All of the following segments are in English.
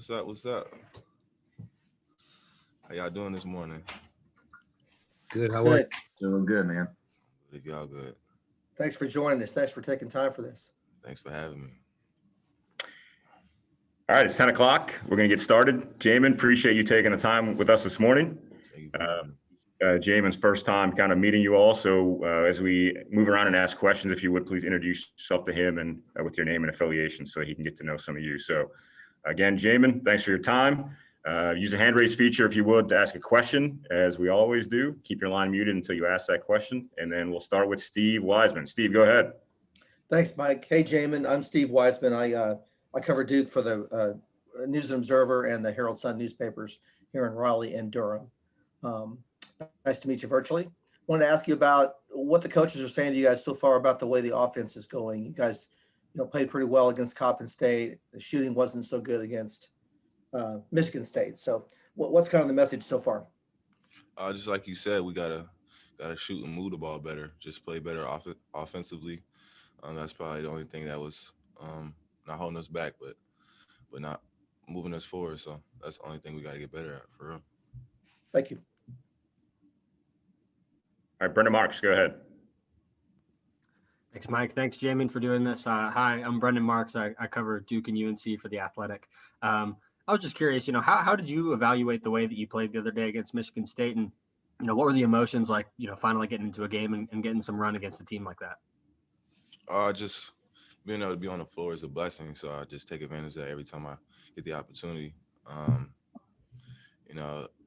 What's up? What's up? How y'all doing this morning? Good. How are you? Good. Doing good, man. If y'all good. Thanks for joining us. Thanks for taking time for this. Thanks for having me. All right, it's 10 o'clock. We're going to get started. Jaemyn, appreciate you taking the time with us this morning. Thank you for having me. Jaemin's first time kind of meeting you all. So as we move around and ask questions, if you would please introduce yourself to him and with your name and affiliation so he can get to know some of you. So again, Jaemyn, thanks for your time. Use the hand raise feature if you would to ask a question, as we always do. Keep your line muted until you ask that question. And then we'll start with Steve Wiseman. Steve, go ahead. Thanks, Mike. Hey, Jaemyn. I'm Steve Wiseman. I cover Duke for the News and Observer and the Herald Sun newspapers here in Raleigh and Durham. Nice to meet you virtually. Wanted to ask you about what the coaches are saying to you guys so far about the way the offense is going. You guys, played pretty well against Coppin State. The shooting wasn't so good against Michigan State. So, what's kind of the message so far? Just like you said, we gotta shoot and move the ball better. Just play better offensively. That's probably the only thing that was not holding us back, but not moving us forward. So that's the only thing we got to get better at, for real. Thank you. All right, Brendan Marks, go ahead. Thanks, Mike. Thanks, Jaemyn, for doing this. Hi, I'm Brendan Marks. I cover Duke and UNC for The Athletic. I was just curious, how did you evaluate the way that you played the other day against Michigan State? And, what were the emotions like, finally getting into a game and getting some run against a team like that? Just being able to be on the floor is a blessing. So I just take advantage of that every time I get the opportunity.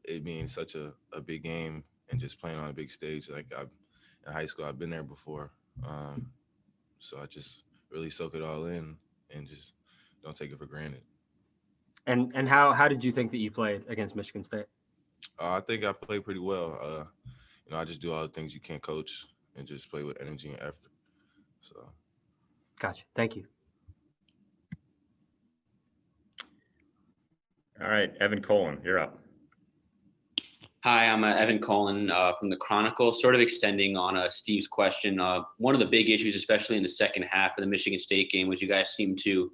It being such a big game and just playing on a big stage, like in high school, I've been there before. So I just really soak it all in and just don't take it for granted. And how did you think that you played against Michigan State? I think I played pretty well. I just do all the things you can't coach and just play with energy and effort. So. Gotcha. Thank you. All right, Evan Colin, you're up. Hi, I'm Evan Cullen from the Chronicle, sort of extending on Steve's question. One of the big issues, especially in the second half of the Michigan State game, was you guys seemed to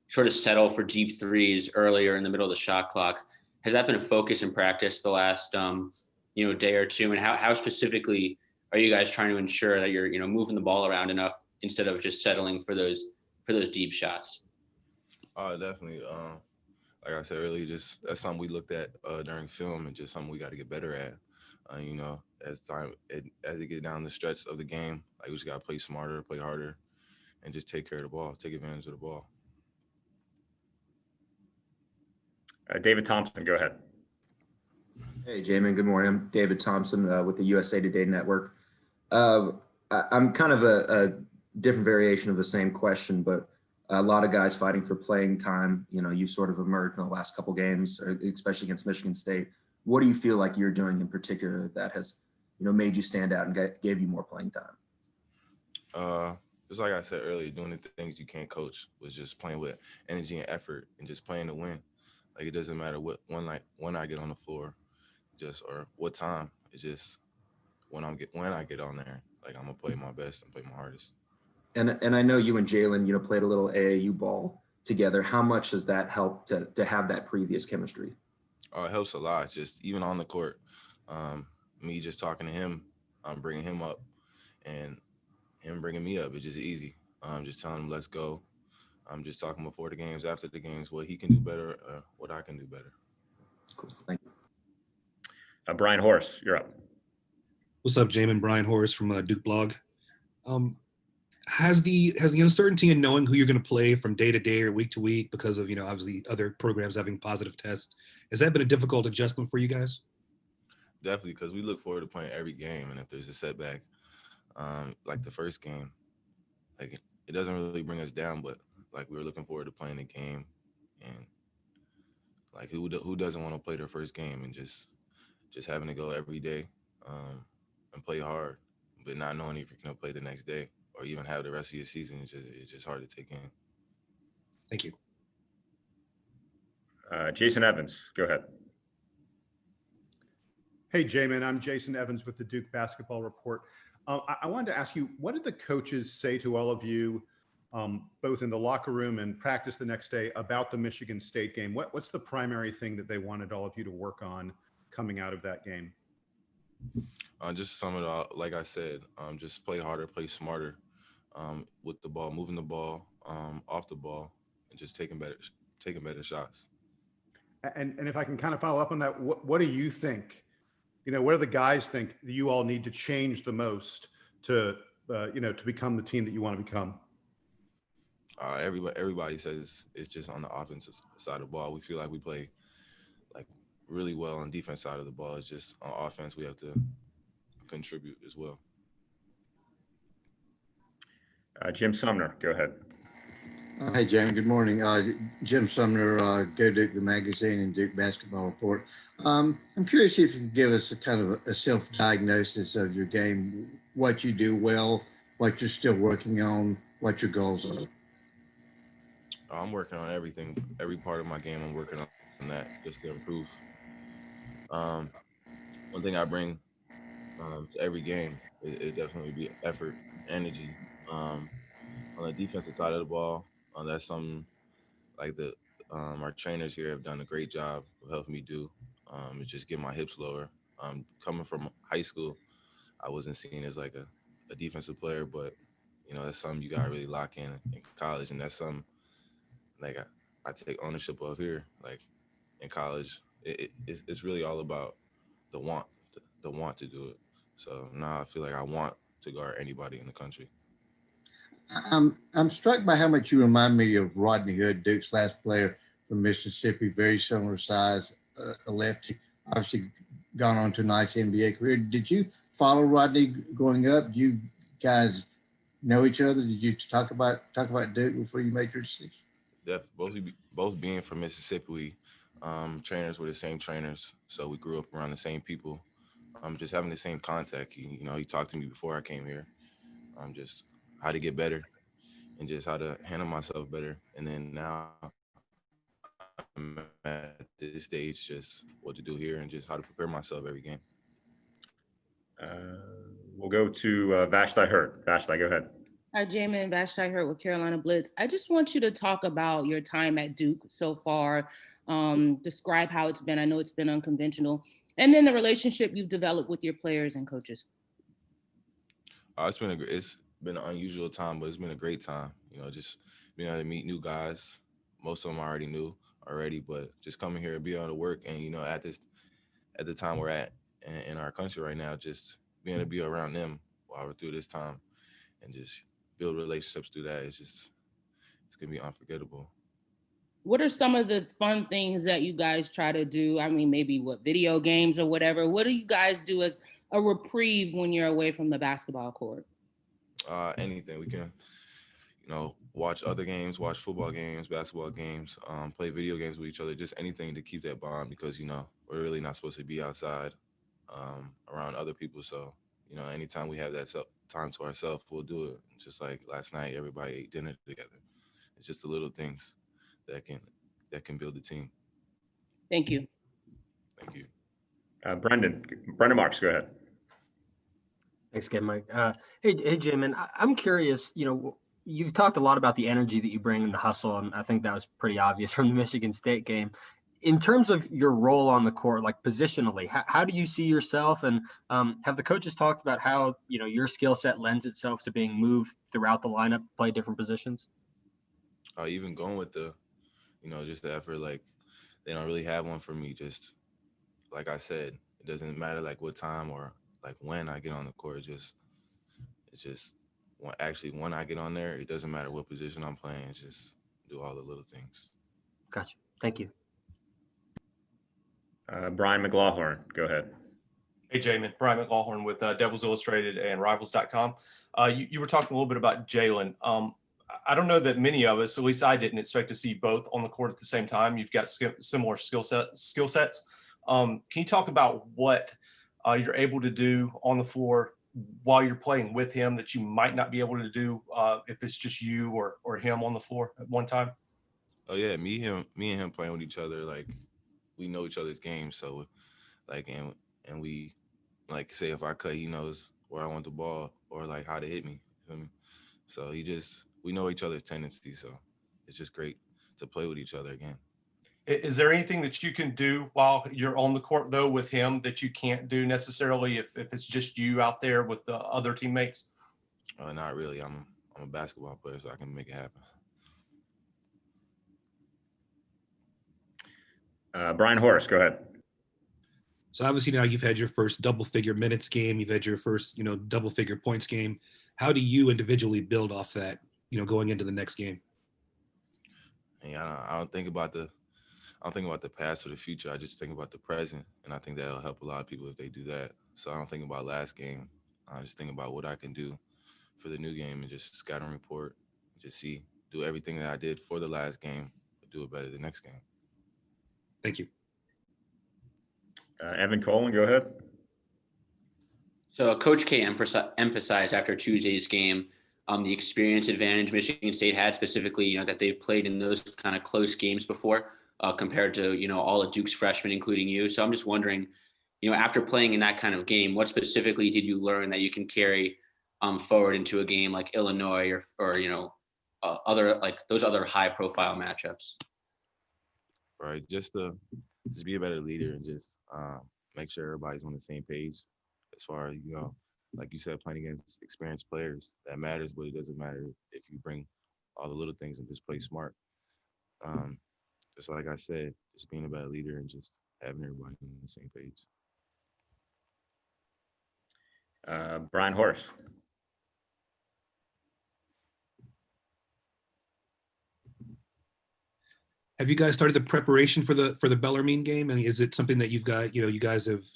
sort of settle for deep threes earlier in the middle of the shot clock. Has that been a focus in practice the last day or two? And how specifically are you guys trying to ensure that you're moving the ball around enough instead of just settling for those deep shots? Definitely. Like I said earlier, just that's something we looked at during film and just something we got to get better at. As it gets down the stretch of the game, like we just got to play smarter, play harder, and just take care of the ball, take advantage of the ball. David Thompson, go ahead. Hey, Jaemyn, good morning. I'm David Thompson with the USA Today Network. I'm kind of a different variation of the same question, but a lot of guys fighting for playing time. You sort of emerged in the last couple games, especially against Michigan State. What do you feel like you're doing in particular that has, made you stand out and gave you more playing time? Just like I said earlier, doing the things you can't coach was just playing with energy and effort and just playing to win. Like it doesn't matter when I get on the floor, or what time. It's just when I get on there, like I'm gonna play my best and play my hardest. And I know you and Jalen, played a little AAU ball together. How much does that help to have that previous chemistry? It helps a lot. Just even on the court, me just talking to him, I'm bringing him up, and him bringing me up. It's just easy. Just telling him let's go. I'm just talking before the games, after the games, what he can do better, what I can do better. Cool. Thank you. Brian Horace, you're up. What's up, Jaemyn? Brian Horace from Duke Blog. Has the uncertainty in knowing who you're going to play from day to day or week to week because of obviously other programs having positive tests, has that been a difficult adjustment for you guys? Definitely, because we look forward to playing every game, and if there's a setback, like the first game, like it doesn't really bring us down, but like we were looking forward to playing the game, and like who doesn't want to play their first game and just having to go every day and play hard, but not knowing if you're going to play the next day or even have the rest of your season, it's just hard to take in. Thank you. Jason Evans, go ahead. Hey, Jaemyn, I'm Jason Evans with the Duke Basketball Report. I wanted to ask you, what did the coaches say to all of you both in the locker room and practice the next day about the Michigan State game. What's the primary thing that they wanted all of you to work on coming out of that game? Just to sum it up, like I said, just play harder, play smarter with the ball, moving the ball off the ball, and just taking better shots. And if I can kind of follow up on that, what do you think? What do the guys think that you all need to change the most to to become the team that you want to become? Everybody says it's just on the offensive side of the ball. We feel like we play like really well on defense side of the ball. It's just on offense we have to contribute as well. Jim Sumner, go ahead. Hey, Jim. Good morning. Jim Sumner, Go Duke, the magazine, and Duke Basketball Report. I'm curious if you can give us a kind of a self-diagnosis of your game, what you do well, what you're still working on, what your goals are. I'm working on everything, every part of my game. I'm working on that just to improve. One thing I bring to every game it definitely be effort, energy. On the defensive side of the ball, that's something like our trainers here have done a great job of helping me do. It's just get my hips lower. Coming from high school, I wasn't seen as like a defensive player, but that's something you gotta really lock in college, and that's something like I take ownership of here. Like in college, it's really all about the want, the want to do it. So now I feel like I want to guard anybody in the country. I'm struck by how much you remind me of Rodney Hood, Duke's last player from Mississippi, very similar size, a lefty, obviously gone on to a nice NBA career. Did you follow Rodney growing up? Do you guys know each other? Did you talk about Duke before you made your decision? Both being from Mississippi, trainers were the same trainers, so we grew up around the same people. Just having the same contact. He talked to me before I came here. Just how to get better and just how to handle myself better. And then now I'm at this stage, just what to do here and just how to prepare myself every game. We'll go to Vashti Hurt. Vashti, go ahead. Hi, Jaemyn. Vashti Hurt with Carolina Blitz. I just want you to talk about your time at Duke so far. Describe how it's been. I know it's been unconventional. And then the relationship you've developed with your players and coaches. It's been an unusual time, but it's been a great time. Just being able to meet new guys. Most of them I already knew already, but just coming here and being able to work and at the time we're at in our country right now, just being able to be around them while we're through this time and just build relationships through that. It's gonna be unforgettable. What are some of the fun things that you guys try to do? I mean, maybe video games or whatever. What do you guys do as a reprieve when you're away from the basketball court? Anything. We can, watch other games, watch football games, basketball games, play video games with each other, just anything to keep that bond because, we're really not supposed to be outside around other people. So, anytime we have that time to ourselves, we'll do it. Just like last night, everybody ate dinner together. It's just the little things that can build the team. Thank you. Thank you. Brendan Marks, go ahead. Thanks again, Mike. Hey, Jaemyn, I'm curious, you've talked a lot about the energy that you bring in the hustle, and I think that was pretty obvious from the Michigan State game. In terms of your role on the court, like positionally, how do you see yourself? And have the coaches talked about how, your skill set lends itself to being moved throughout the lineup, play different positions? Even going with just the effort, like they don't really have one for me. Just like I said, it doesn't matter like what time or like when I get on the court. It's just when I get on there, it doesn't matter what position I'm playing. It's just do all the little things. Gotcha. Thank you. Brian McLaughlin, go ahead. Hey, Jaemyn. Brian McLaughlin with Devils Illustrated and Rivals.com. You were talking a little bit about Jalen. I don't know that many of us, at least I didn't expect to see both on the court at the same time. You've got similar skill sets. Can you talk about what you're able to do on the floor while you're playing with him that you might not be able to do if it's just you or him on the floor at one time? Oh yeah, me and him playing with each other, like we know each other's games. So like and we like say if I cut, he knows where I want the ball or like how to hit me. You feel me? So we know each other's tendencies, so it's just great to play with each other again. Is there anything that you can do while you're on the court though with him that you can't do necessarily if it's just you out there with the other teammates? Not really. I'm a basketball player, so I can make it happen. Brian Horace, go ahead. So obviously now you've had your first double figure minutes game, you've had your first, double figure points game. How do you individually build off that, going into the next game? And I don't think about the past or the future. I just think about the present, and I think that'll help a lot of people if they do that. So I don't think about last game. I just think about what I can do for the new game and just scatter and report, just do everything that I did for the last game, but do it better the next game. Thank you. Evan Coleman, go ahead. So Coach K emphasized after Tuesday's game the experience advantage Michigan State had, specifically, that they've played in those kind of close games before compared to, all of Duke's freshmen, including you. So I'm just wondering, after playing in that kind of game, what specifically did you learn that you can carry forward into a game like Illinois or other like those other high profile matchups? Right, just be a better leader and just make sure everybody's on the same page as far as, like you said, playing against experienced players. That matters, but it doesn't matter if you bring all the little things and just play smart. Just like I said, just being a better leader and just having everybody on the same page. Brian Horace. Have you guys started the preparation for the Bellarmine game? And is it something that you've got, you guys have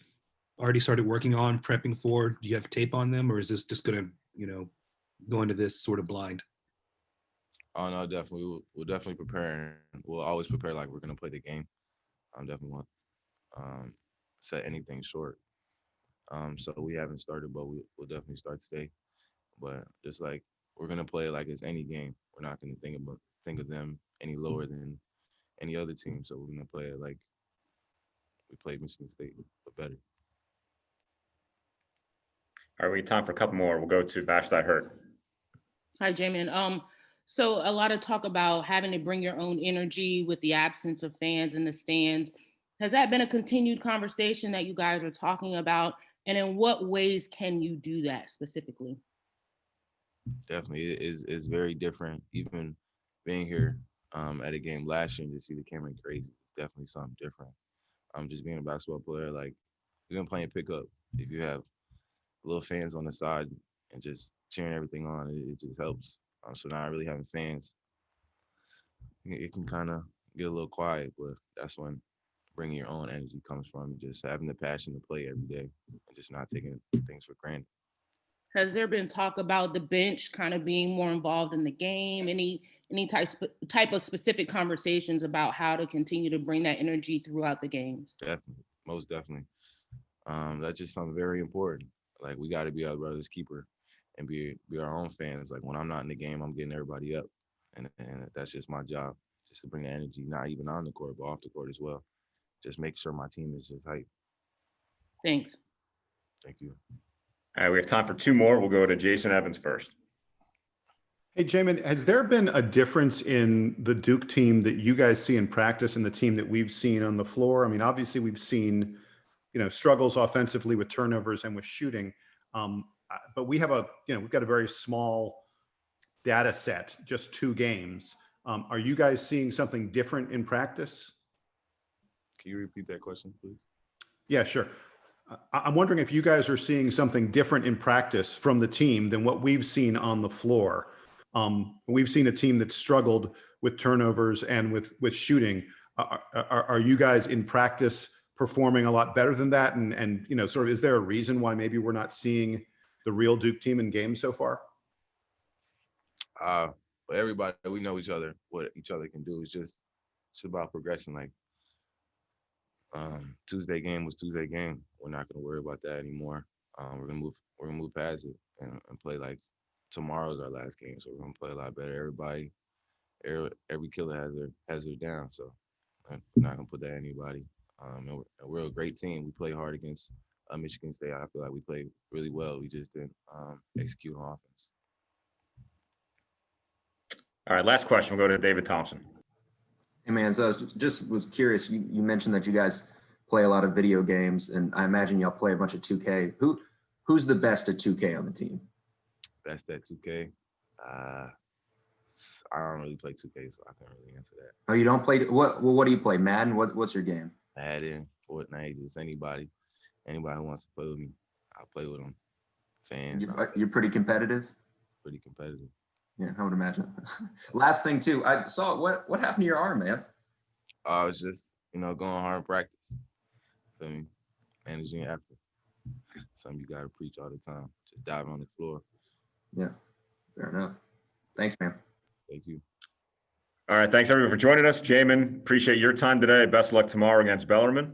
already started working on, prepping for? Do you have tape on them, or is this just gonna, go into this sort of blind? Oh no, definitely. We'll definitely prepare. We'll always prepare like we're gonna play the game. Definitely won't set anything short. So we haven't started, but we'll definitely start today. But just like we're gonna play like it's any game. We're not gonna think of them any lower than any other team. So we're gonna play it like we played Michigan State, but better. All right, we have time for a couple more. We'll go to Bashlat Hurt. Hi, Jaemyn. So a lot of talk about having to bring your own energy with the absence of fans in the stands. Has that been a continued conversation that you guys are talking about? And in what ways can you do that specifically? Definitely, it is very different. Even being here at a game last year and just see the camera crazy, it's definitely something different. Just being a basketball player, like we're gonna play and pick up. If you have little fans on the side and just cheering everything on, it just helps. So not really having fans, it can kind of get a little quiet, but that's when bringing your own energy comes from. Just having the passion to play every day and just not taking things for granted. Has there been talk about the bench kind of being more involved in the game? Any type of specific conversations about how to continue to bring that energy throughout the games? Definitely, most definitely. That's just something very important. Like we got to be our brother's keeper and be our own fans. Like when I'm not in the game, I'm getting everybody up, and that's just my job, just to bring the energy, not even on the court, but off the court as well. Just make sure my team is just hype. Thanks. Thank you. All right, we have time for two more. We'll go to Jason Evans first. Hey, Jaemyn, has there been a difference in the Duke team that you guys see in practice and the team that we've seen on the floor? I mean, obviously we've seen, struggles offensively with turnovers and with shooting. But we have we've got a very small data set, just 2 games. Are you guys seeing something different in practice? Can you repeat that question, please? Yeah, sure. I'm wondering if you guys are seeing something different in practice from the team than what we've seen on the floor. We've seen a team that struggled with turnovers and with shooting. Are you guys in practice performing a lot better than that? And sort of, is there a reason why maybe we're not seeing the real Duke team in games so far? But everybody, we know each other. What each other can do is just it's about progression. Like Tuesday game was Tuesday game. We're not gonna worry about that anymore. We're gonna move past it and play like tomorrow's our last game. So we're gonna play a lot better. Every killer has their down. So we're not gonna put that on anybody. And we're a great team. We play hard against Michigan State. I feel like we played really well. We just didn't execute on offense. All right, last question. We'll go to David Thompson. Hey man, so I was curious. You mentioned that you guys play a lot of video games, and I imagine y'all play a bunch of 2K. Who's the best at 2K on the team? Best at 2K. I don't really play 2K, so I can't really answer that. Oh, you don't play? What do you play? Madden? What's your game? Madden, Fortnite, just anybody who wants to play with me, I'll play with them. Fans, You're pretty competitive. pretty competitive. Yeah, I would imagine. Last thing too, I saw what happened to your arm, man. I was just, going hard in practice. Feel me? Managing effort. Something you gotta preach all the time. Just diving on the floor. Yeah, fair enough. Thanks, man. Thank you. All right, thanks everyone for joining us. Jaemyn, appreciate your time today. Best of luck tomorrow against Bellarmine.